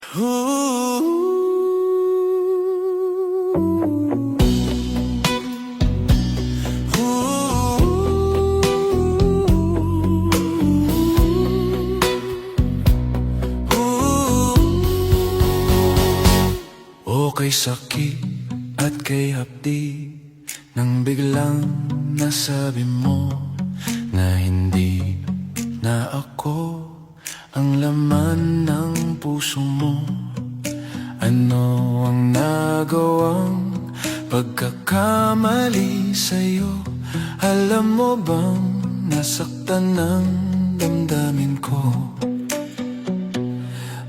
O kay sakit at kay hapdi nang biglang nasabi mo na hindi na ako ang laman ng puso mo. Ano ang nagawang pagkakamali sa'yo? Alam mo bang nasaktan ng damdamin ko?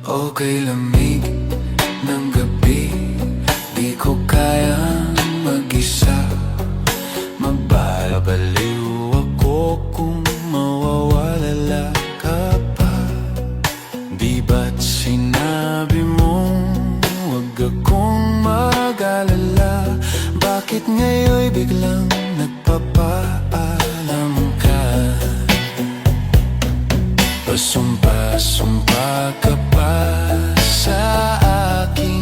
O kay lamig ng gabi, di ko kayang mag-isa. Mababaliw ako kung mawawala ka pa. Di ba't sinabi mong huwag akong mag-alala? Bakit ngayon'y biglang nagpapaalam ka? Pasumpa-sumpa ka pa sa akin,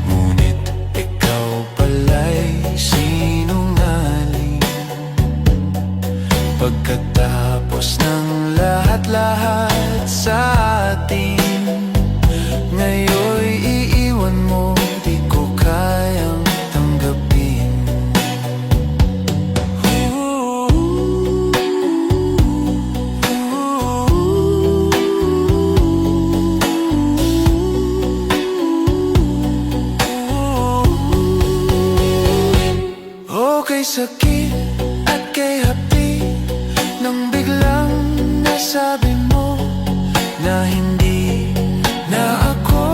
ngunit ikaw pala'y sinungaling. Pagkatapos ng lahat-lahat sa atin, ngayon'y iiwan mo, di ko kayang tanggapin. O kay sakit at kay hapdi nang biglang nasabi mo na hindi na ako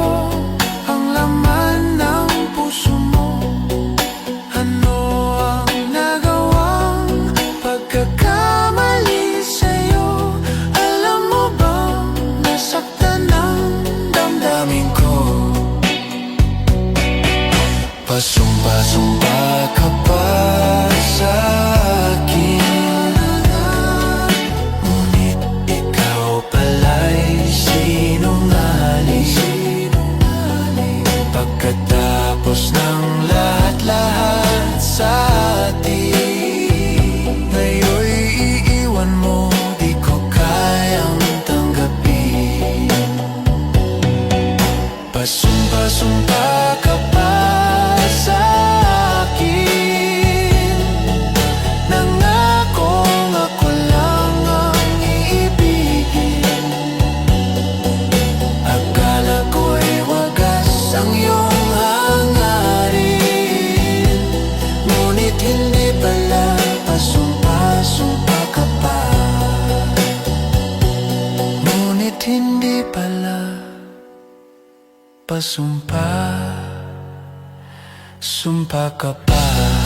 ang laman ng puso mo. Ano ang nagawang pagkakamali sa'yo? Alam mo bang nasaktan ng damdamin ko? Pasumpa-sumpa ka pa sa akin, ngunit ikaw pala'y sinungaling. Pagkatapos ng lahat-lahat sa atin, ngayon'y iiwan mo, di ko kayang tanggapin. Pasumpa-sumpa ka pa sa akin, nangakong ako lang ang iibigin. Akala ko'y wagas ang iyong hangarin, ngunit hindi pala. Pasumpa-sumpa ka pa, ngunit hindi pala. Pasumpa-sumpa ka pa.